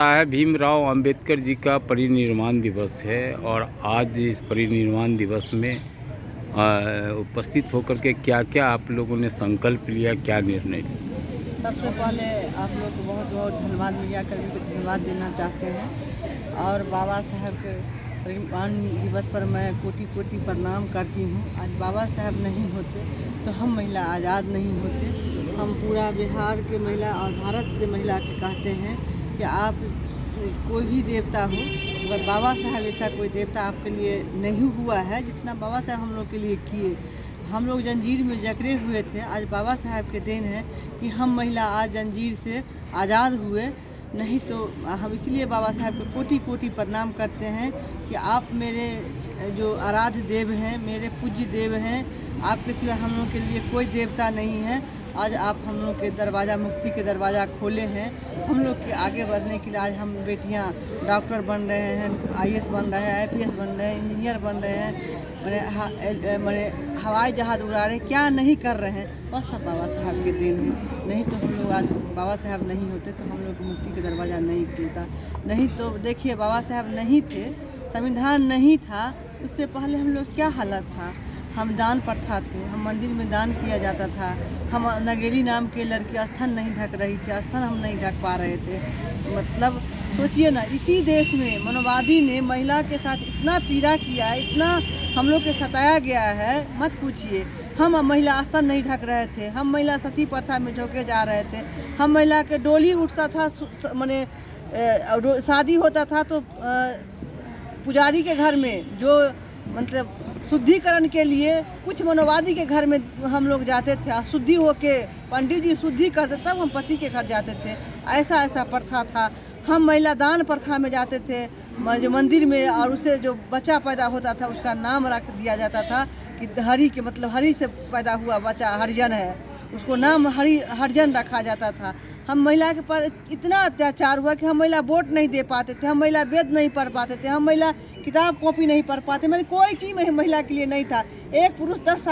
है भीमराव अंबेडकर जी का परिनिर्वाण दिवस है और आज इस परिनिर्वाण दिवस में उपस्थित होकर के क्या क्या आप लोगों ने संकल्प लिया, क्या निर्णय लिया? सबसे पहले आप लोग को बहुत बहुत धन्यवाद, मीडिया कर्मी को धन्यवाद देना चाहते हैं। और बाबा साहब के परिनिर्वाण दिवस पर मैं कोटि कोटि प्रणाम करती हूँ। आज बाबा साहब नहीं होते तो हम महिला आज़ाद नहीं होते। हम पूरा बिहार के महिला और भारत के महिला के कहते हैं कि आप कोई भी देवता हो, अगर बाबा साहब ऐसा कोई देवता आपके लिए नहीं हुआ है जितना बाबा साहब हम लोग के लिए किए। हम लोग जंजीर में जकड़े हुए थे, आज बाबा साहब के देन है कि हम महिला आज जंजीर से आज़ाद हुए। नहीं तो हम इसलिए बाबा साहब को कोटि कोटि प्रणाम करते हैं कि आप मेरे जो आराध्य देव हैं, मेरे पूज्य देव हैं। आपके सिवा हम लोग के लिए कोई देवता नहीं है। आज आप हम लोग के दरवाज़ा, मुक्ति के दरवाज़ा खोले हैं। हम लोग के आगे बढ़ने के लिए आज हम बेटियां डॉक्टर बन रहे हैं, IAS बन रहे हैं, IPS बन रहे हैं, इंजीनियर बन रहे हैं, मैंने हवाई जहाज़ उड़ा रहे हैं, क्या नहीं कर रहे हैं। बस सब बाबा साहब के देन है। नहीं तो हम लोग आज बाबा साहब नहीं होते तो हम लोग को मुक्ति का दरवाज़ा नहीं खुलता। नहीं तो देखिए, बाबा साहब नहीं थे, संविधान नहीं था, उससे पहले हम लोग क्या हालत था। हम दान प्रथा थे, हम मंदिर में दान किया जाता था। हम नगेली नाम के लड़की स्थल नहीं ढक रही थी, स्थल हम नहीं ढक पा रहे थे। मतलब सोचिए ना, इसी देश में मानववादी ने महिला के साथ इतना पीड़ा किया है, इतना हम लोग के सताया गया है, मत पूछिए। हम महिला स्थल नहीं ढक रहे थे, हम महिला सती प्रथा में झोंके जा रहे थे। हम महिला के डोली उठता था, माने शादी होता था तो पुजारी के घर में जो मतलब शुद्धिकरण के लिए कुछ मनोवादी के घर में हम लोग जाते थे, शुद्धि होके पंडित जी शुद्धि करते तब हम पति के घर जाते थे। ऐसा ऐसा प्रथा था। हम महिला दान प्रथा में जाते थे जो मंदिर में, और उसे जो बच्चा पैदा होता था उसका नाम रख दिया जाता था कि हरि के, मतलब हरि से पैदा हुआ बच्चा हरिजन है, उसको नाम हरिजन रखा जाता था। हम महिला के पर इतना अत्याचार हुआ कि हम महिला वोट नहीं दे पाते थे, हम महिला वेद नहीं पढ़ पाते थे, हम महिला किताब कॉपी नहीं पढ़ पाते। मैंने कोई चीज़ में महिला के लिए नहीं था। एक पुरुष 10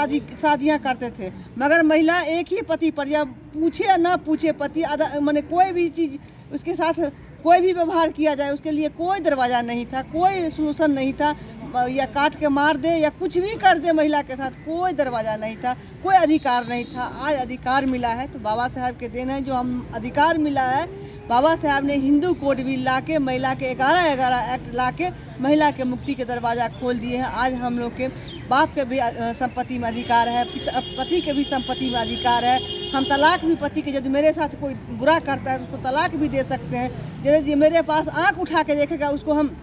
शादियाँ करते थे, मगर महिला एक ही पति पर, या पूछे या ना पूछे पति, मैंने कोई भी चीज़ उसके साथ कोई भी व्यवहार किया जाए उसके लिए कोई दरवाज़ा नहीं था, कोई सोल्यूशन नहीं था। या काट के मार दे या कुछ भी कर दे, महिला के साथ कोई दरवाज़ा नहीं था, कोई अधिकार नहीं था। आज अधिकार मिला है तो बाबा साहब के देन है जो हम अधिकार मिला है। बाबा साहब ने हिंदू कोड बिल ला के, महिला के 11-11 एक्ट ला के महिला के मुक्ति के दरवाज़ा खोल दिए हैं। आज हम लोग के बाप के भी संपत्ति में अधिकार है, पति के भी संपत्ति में अधिकार है। हम तलाक भी, पति के यदि मेरे साथ कोई बुरा करता है उसको तलाक भी दे सकते हैं। यदि मेरे पास आँख उठा के देखेगा उसको हम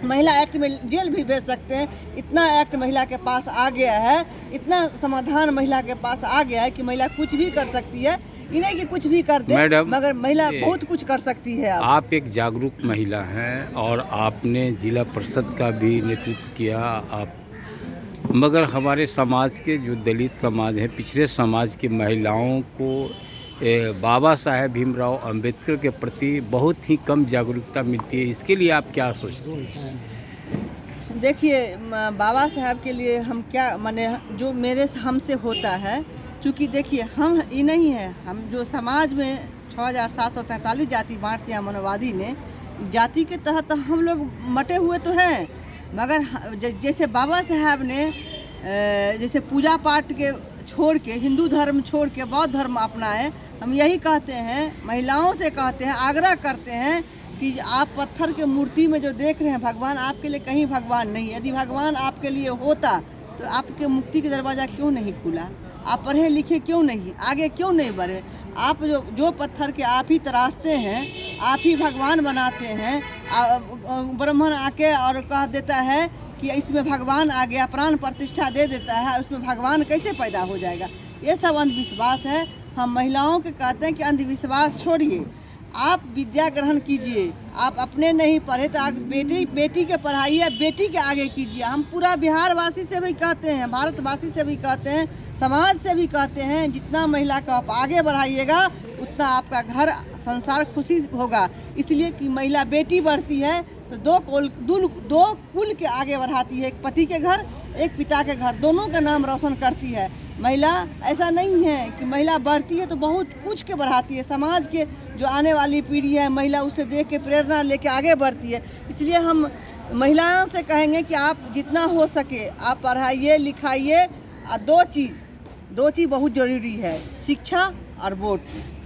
महिला एक्ट में जेल भी भेज सकते हैं। इतना एक्ट महिला के पास आ गया है, इतना समाधान महिला के पास आ गया है कि महिला कुछ भी कर सकती है। इन्हें कि कुछ भी कर दे, मगर महिला बहुत कुछ कर सकती है। आप एक जागरूक महिला हैं और आपने जिला परिषद का भी नेतृत्व किया। आप मगर हमारे समाज के जो दलित समाज है, पिछड़े समाज की महिलाओं को बाबा साहेब भीमराव अंबेडकर के प्रति बहुत ही कम जागरूकता मिलती है। इसके लिए आप क्या सोचते हैं? देखिए, बाबा साहब के लिए हम क्या, माने जो मेरे हमसे होता है, क्योंकि देखिए हम ये नहीं है, हम जो समाज में 6743 जाति बांटते हैं मनोवादी ने, जाति के तहत हम लोग मटे हुए तो हैं। मगर जैसे बाबा साहब ने जैसे पूजा पाठ के छोड़ के, हिंदू धर्म छोड़ के बौद्ध धर्म अपनाए। हम यही कहते हैं, महिलाओं से कहते हैं, आग्रह करते हैं कि आप पत्थर के मूर्ति में जो देख रहे हैं भगवान, आपके लिए कहीं भगवान नहीं। यदि भगवान आपके लिए होता तो आपके मुक्ति का दरवाज़ा क्यों नहीं खुला? आप पढ़े लिखे क्यों नहीं, आगे क्यों नहीं बढ़े? आप जो पत्थर के आप ही तराशते हैं, आप ही भगवान बनाते हैं। ब्राह्मण आके और कह देता है कि इसमें भगवान आ गया, प्राण प्रतिष्ठा दे देता है, उसमें भगवान कैसे पैदा हो जाएगा? ये सब अंधविश्वास है। हम महिलाओं के कहते हैं कि अंधविश्वास छोड़िए, आप विद्या ग्रहण कीजिए। आप अपने नहीं पढ़े तो आप बेटी के पढ़ाइए, बेटी के आगे कीजिए। हम पूरा बिहार वासी से भी कहते हैं, भारतवासी से भी कहते हैं, समाज से भी कहते हैं, जितना महिला को आप आगे बढ़ाइएगा उतना आपका घर संसार खुशी होगा। इसलिए कि महिला बेटी बढ़ती है तो दो कुल के आगे बढ़ाती है, एक पति के घर, एक पिता के घर, दोनों का नाम रोशन करती है। महिला ऐसा नहीं है कि महिला बढ़ती है तो बहुत कुछ के बढ़ाती है, समाज के जो आने वाली पीढ़ी है महिला उससे देख के प्रेरणा लेके आगे बढ़ती है। इसलिए हम महिलाओं से कहेंगे कि आप जितना हो सके आप पढ़ाइए लिखाइए। दो चीज़ बहुत ज़रूरी है, शिक्षा और वोट।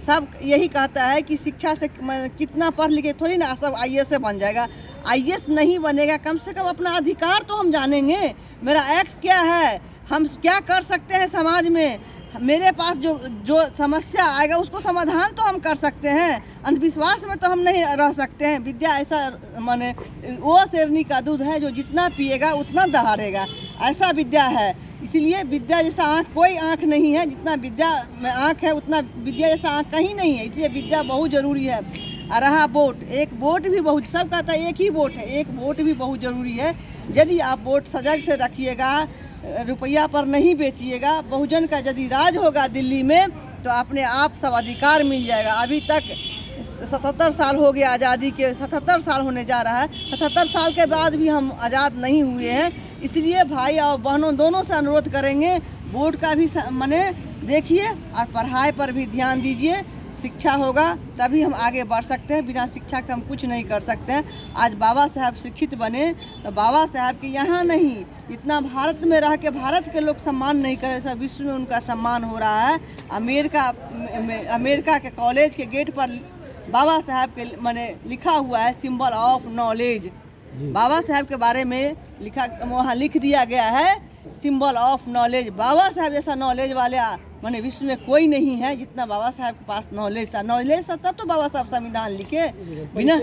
सब यही कहता है कि शिक्षा से कितना पढ़ लिखे थोड़ी ना सब IAS से बन जाएगा। IAS नहीं बनेगा, कम से कम अपना अधिकार तो हम जानेंगे, मेरा एक्ट क्या है, हम क्या कर सकते हैं समाज में, मेरे पास जो समस्या आएगा उसको समाधान तो हम कर सकते हैं। अंधविश्वास में तो हम नहीं रह सकते हैं। विद्या ऐसा माने वो शेरनी का दूध है जो जितना पिएगा उतना दहाड़ेगा, ऐसा विद्या है। इसीलिए विद्या जैसा आँख कोई आँख नहीं है, जितना विद्या में आँख है उतना विद्या जैसा आँख कहीं नहीं है। इसलिए विद्या बहुत ज़रूरी है। और रहा वोट, एक वोट भी बहुत, सब कहता है एक ही वोट है, एक वोट भी बहुत ज़रूरी है। यदि आप वोट सजग से रखिएगा, रुपया पर नहीं बेचिएगा, बहुजन का यदि राज होगा दिल्ली में तो अपने आप सब अधिकार मिल जाएगा। अभी तक 77 साल हो गए आज़ादी के, 77 साल होने जा रहा है, 77 साल के बाद भी हम आज़ाद नहीं हुए हैं। इसलिए भाई और बहनों दोनों से अनुरोध करेंगे, वोट का भी माने देखिए और पढ़ाई पर भी ध्यान दीजिए। शिक्षा होगा तभी हम आगे बढ़ सकते हैं, बिना शिक्षा के हम कुछ नहीं कर सकते हैं। आज बाबा साहब शिक्षित बने तो बाबा साहब के यहाँ नहीं, इतना भारत में रह के भारत के लोग सम्मान नहीं करे, सब विश्व में उनका सम्मान हो रहा है। अमेरिका के कॉलेज के गेट पर बाबा साहब के माने लिखा हुआ है सिंबल ऑफ नॉलेज। बाबा साहब के बारे में वहाँ लिख दिया गया है सिंबल ऑफ नॉलेज। बाबा साहब जैसा नॉलेज वाले माने विश्व में कोई नहीं है जितना बाबा साहब के पास नॉलेज था तब तो बाबा साहब संविधान लिखे बिना।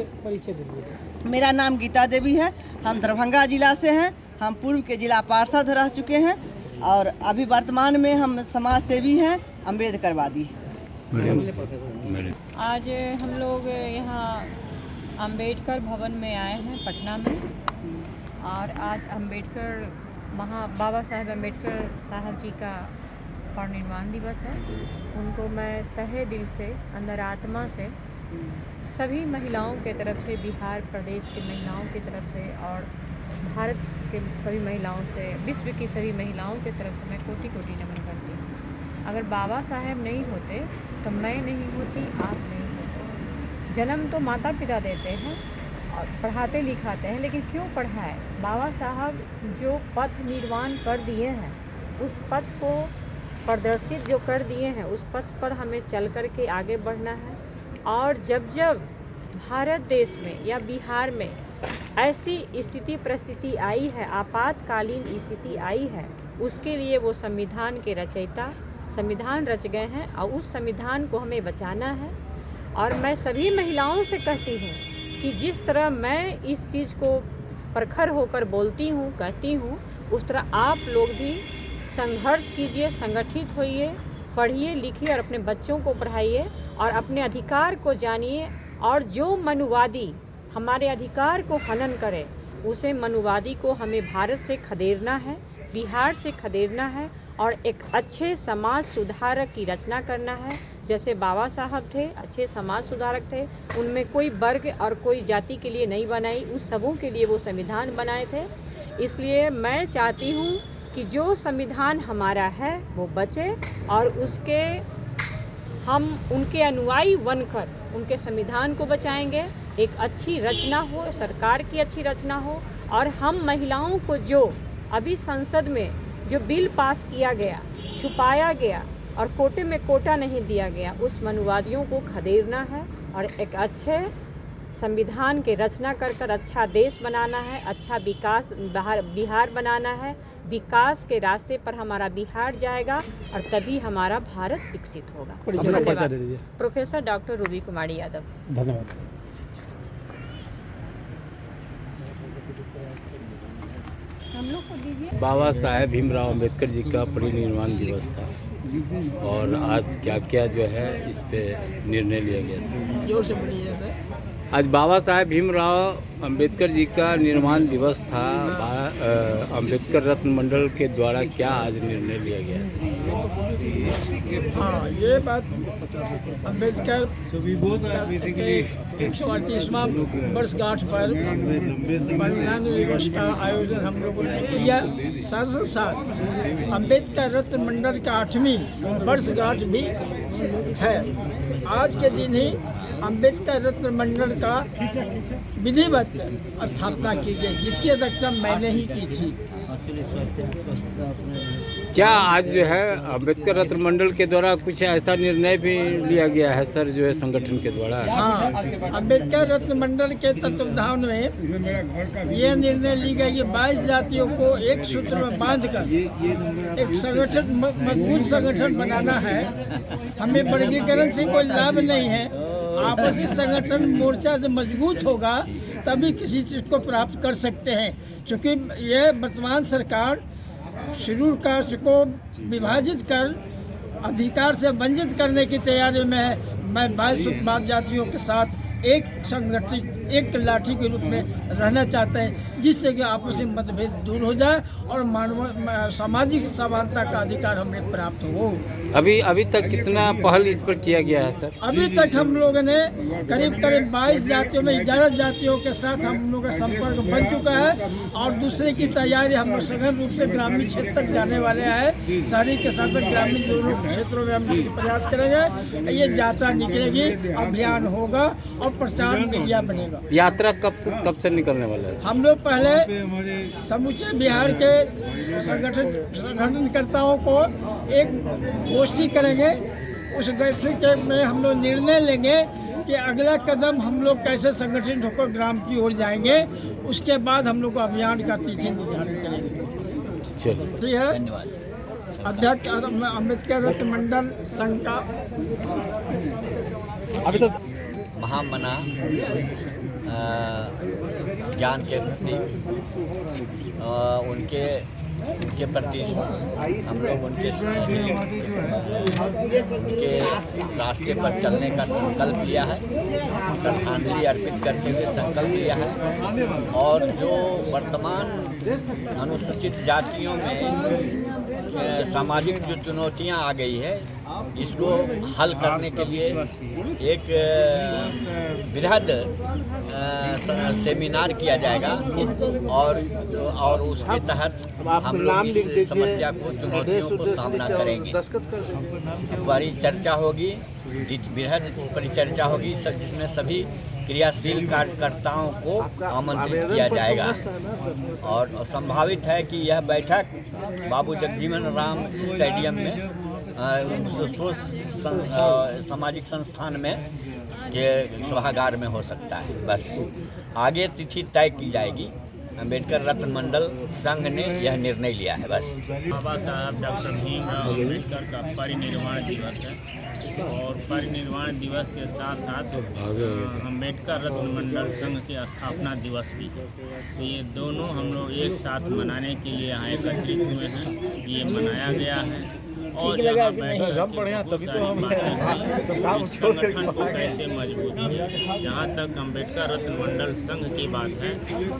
मेरा नाम गीता देवी है, हम दरभंगा जिला से हैं, हम पूर्व के जिला पार्षद रह चुके हैं और अभी वर्तमान में हम समाज सेवी हैं, अम्बेडकरवादी। आज हम लोग यहाँ अम्बेडकर भवन में आए हैं पटना में, और आज बाबा साहेब अम्बेडकर साहब जी का परिनिर्वाण दिवस है। उनको मैं तहे दिल से, अंदर आत्मा से सभी महिलाओं के तरफ से, बिहार प्रदेश की महिलाओं की तरफ से और भारत के सभी महिलाओं से, विश्व की सभी महिलाओं की तरफ से मैं कोटि कोटि नमन करती हूँ। अगर बाबा साहेब नहीं होते तो मैं नहीं होती, आप नहीं होते। जन्म तो माता पिता देते हैं और पढ़ाते लिखाते हैं, लेकिन क्यों पढ़ाए? बाबा साहब जो पथ निर्माण कर दिए हैं, उस पथ को प्रदर्शित जो कर दिए हैं, उस पथ पर हमें चल कर के आगे बढ़ना है। और जब जब भारत देश में या बिहार में ऐसी स्थिति परिस्थिति आई है, आपातकालीन स्थिति आई है, उसके लिए वो संविधान के रचयिता संविधान रच गए हैं और उस संविधान को हमें बचाना है। और मैं सभी महिलाओं से कहती हूँ कि जिस तरह मैं इस चीज़ को प्रखर होकर बोलती हूँ, कहती हूँ, उस तरह आप लोग भी संघर्ष कीजिए, संगठित होइए, पढ़िए लिखिए और अपने बच्चों को पढ़ाइए और अपने अधिकार को जानिए। और जो मनुवादी हमारे अधिकार को हनन करे, उसे मनुवादी को हमें भारत से खदेड़ना है, बिहार से खदेड़ना है और एक अच्छे समाज सुधारक की रचना करना है। जैसे बाबा साहब थे, अच्छे समाज सुधारक थे, उनमें कोई वर्ग और कोई जाति के लिए नहीं बनाई, उस सबों के लिए वो संविधान बनाए थे। इसलिए मैं चाहती हूँ कि जो संविधान हमारा है वो बचे और उसके हम उनके अनुयायी बनकर उनके संविधान को बचाएंगे। एक अच्छी रचना हो, सरकार की अच्छी रचना हो और हम महिलाओं को जो अभी संसद में जो बिल पास किया गया, छुपाया गया और कोटे में कोटा नहीं दिया गया, उस मनुवादियों को खदेड़ना है और एक अच्छे संविधान के रचना कर अच्छा देश बनाना है, अच्छा विकास बिहार बनाना है। विकास के रास्ते पर हमारा बिहार जाएगा और तभी हमारा भारत विकसित होगा। धन्यवाद। प्रोफेसर डॉक्टर रूबी कुमारी यादव। धन्यवाद। हम लोग को दीजिए। बाबा साहेब भीमराव अम्बेडकर जी का परिनिर्वाण दिवस था और आज क्या क्या जो है इस पे निर्णय लिया गया सर? जोर से बोलिए सर। आज बाबा साहेब भीमराव अम्बेडकर जी का निर्माण दिवस था। अम्बेडकर रत्न मंडल के द्वारा क्या आज निर्णय लिया गया सर? हाँ, ये बात अम्बेडकर 138वां वर्षगांठ पर संविधान दिवस का आयोजन हम लोगों ने किया। साथ साथ अम्बेडकर रत्न मंडल का 8वीं वर्षगांठ भी है। आज के दिन ही अम्बेडकर रत्न मंडल का विधिवत स्थापना की गई, जिसकी अध्यक्षता मैंने ही की थी। क्या आज जो है अम्बेडकर रत्न मंडल के द्वारा कुछ ऐसा निर्णय भी लिया गया है सर, जो है संगठन के द्वारा? हाँ, अम्बेडकर रत्न मंडल के तत्वावधान में यह निर्णय ली गई कि 22 जातियों को एक सूत्र में बांधकर एक संगठन, मजबूत संगठन बनाना है। हमें वर्गीकरण से कोई लाभ नहीं है, आपसी संगठन मोर्चा से मजबूत होगा तभी किसी चीज़ को प्राप्त कर सकते हैं। क्योंकि यह वर्तमान सरकार शेड्यूल कास्ट को विभाजित कर अधिकार से वंचित करने की तैयारी में है। मैं 22 उपजाति जातियों के साथ एक संगठित, एक लाठी के रूप में रहना चाहते हैं, जिससे कि आपसी मतभेद दूर हो जाए और सामाजिक समानता का अधिकार हमें प्राप्त हो। अभी तक कितना पहल इस पर किया गया है सर? अभी तक हम लोगों ने करीब 22 जातियों में 11 जातियों के साथ हम लोग का संपर्क बन चुका है और दूसरे की तैयारी हम लोग सघन रूप से ग्रामीण क्षेत्र तक जाने वाले हैं। शहरी के साथ ग्रामीण दोनों क्षेत्रों में हम लोग प्रयास करेंगे। ये यात्रा निकलेगी, अभियान होगा और प्रचार मीडिया बनेगा। यात्रा कब से निकलने वाला है? हम लोग पहले समूचे बिहार के संगठनकर्ताओं को एक गोष्ठी करेंगे। उस गोष्ठी में हम लोग निर्णय लेंगे कि अगला कदम हम लोग कैसे संगठित होकर ग्राम की ओर जाएंगे। उसके बाद हम लोग को अभियान का तिथि निर्धारित करेंगे। चलिए, ठीक है। अध्यक्ष अम्बेडकर रत्न मंडल संघ का अभी तो महामना ज्ञान के प्रति उनके प्रति हम लोग उनके रास्ते पर चलने का संकल्प लिया है, श्रद्धांजलि अर्पित करते हुए संकल्प लिया है। और जो वर्तमान अनुसूचित जातियों में सामाजिक जो चुनौतियां आ गई है, इसको हल करने के लिए एक बृहद सेमिनार किया जाएगा और उसके तहत हम लोग इस समस्या को, चुनौतियों को सामना करेंगे। परिचर्चा होगी, बृहद परिचर्चा होगी, जिसमें सभी क्रियाशील कार्यकर्ताओं को आमंत्रित किया जाएगा। और संभावित है कि यह बैठक बाबू जगजीवन राम स्टेडियम में सामाजिक संस्थान में के सभागार में हो सकता है। बस आगे तिथि तय की जाएगी। अम्बेडकर रत्न मंडल संघ ने यह निर्णय लिया है। बस बाबा साहब डॉक्टर भीमराव अम्बेडकर का परिनिर्वाण दिवस है और परिनिर्वाण दिवस के साथ साथ अम्बेडकर रत्न मंडल संघ के स्थापना दिवस भी है। तो ये दोनों हम लोग एक साथ मनाने के लिए यहाँ एकत्रित हुए हैं। ये मनाया गया है और यहाँ तभी तो हम संगठन को कैसे मजबूत किया। जहाँ तक अम्बेडकर रत्न मंडल संघ की बात है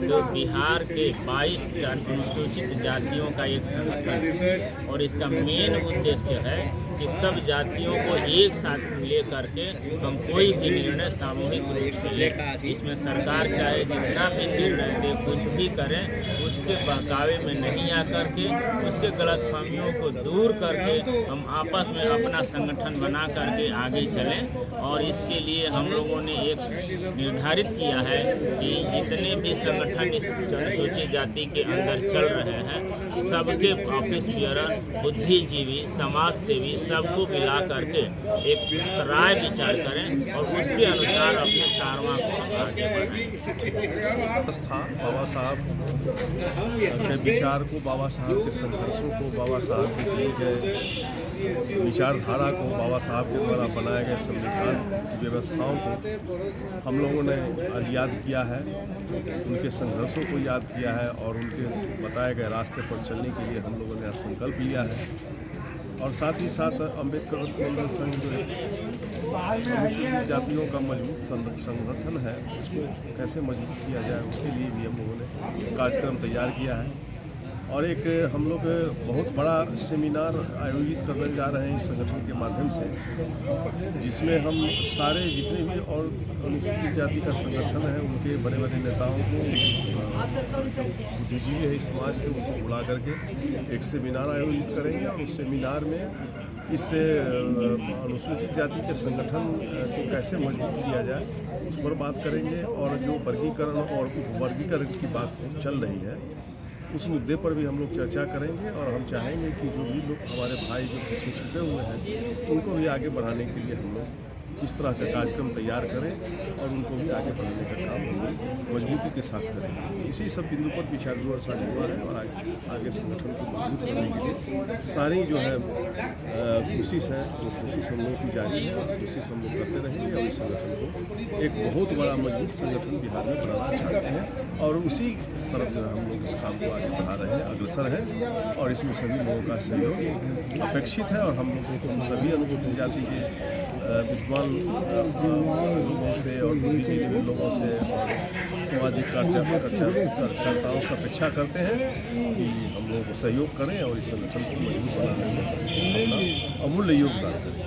तो बिहार के 22 अनुसूचित जातियों का एक संगठन और इसका मेन उद्देश्य है कि सब जातियों को एक साथ ले करके हम कोई भी निर्णय सामूहिक रूप से लें। इसमें सरकार चाहे जितना भी निर्णय दे, कुछ भी करें, उसके बहकावे में नहीं आकर के उसके गलतफहमियों को दूर करके हम आपस में अपना संगठन बना करके आगे चलें। और इसके लिए हम लोगों ने एक निर्धारित किया है कि जितने भी संगठन इस अनुसूचित जाति के अंदर चल रहे हैं, सबके ऑफिस बियरर, बुद्धिजीवी, समाज सेवी सबको मिला करके एक राय विचार करें और उसके अनुसार अपने कारवां को हम आगे बढ़ाएं। बाबा साहब के विचार को, बाबा साहब के संघर्षों को, बाबा साहब के दिए गए विचारधारा को, बाबा साहब के द्वारा बनाए गए संविधान की व्यवस्थाओं को हम लोगों ने आज याद किया है। उनके संघर्षों को याद किया है और उनके बताए गए रास्ते पर चलने के लिए हम लोगों ने संकल्प लिया है। और साथ ही साथ अम्बेडकर रत्न मंडल संघ जो अनुसूचित जातियों का मजबूत संगठन है, उसको कैसे मजबूत किया जाए, उसके लिए भी हम लोगों ने कार्यक्रम तैयार किया है। और एक हम लोग बहुत बड़ा सेमिनार आयोजित करने जा रहे हैं इस संगठन के माध्यम से, जिसमें हम सारे जितने भी और अनुसूचित जाति का संगठन है उनके बड़े बड़े नेताओं को, बुद्धिजीवी है इस समाज के, उनको बुला करके एक सेमिनार आयोजित करेंगे और उस सेमिनार में इससे अनुसूचित जाति के संगठन को कैसे मजबूत किया जाए उस पर बात करेंगे। और जो वर्गीकरण और उपवर्गीकरण की बात चल रही है उस मुद्दे पर भी हम लोग चर्चा करेंगे। और हम चाहेंगे कि जो भी लोग हमारे भाई जो पीछे छूटे हुए हैं उनको भी आगे बढ़ाने के लिए हम लोग किस तरह का कार्यक्रम तैयार करें और उनको भी आगे बढ़ाने का काम हम लोग मजबूती के साथ करेंगे। इसी सब बिंदु पर विचार विमर्श हुआ है और आगे संगठन को मजबूत करने के लिए सारी जो है कोशिश है वो कोशिश हम लोग की जारी है और कोशिश हम लोग करते रहेंगे। और इस संगठन को एक बहुत बड़ा मजबूत संगठन बिहार में बनाना चाहते हैं और उसी तरफ जो हम लोग इस काम को आगे बढ़ा रहे हैं, अग्रसर हैं। और इसमें सभी लोगों का सहयोग अपेक्षित है। और हम लोगों को सभी अनुसूचित जाति के विद्वान लोगों से और बुद्धिजीवी लोगों से और सामाजिक कार्यकर्ताओं से अपेक्षा करते हैं कि हम लोग सहयोग करें और इस संगठन को मजबूत बनाने में अपना अमूल्य योगदान करें।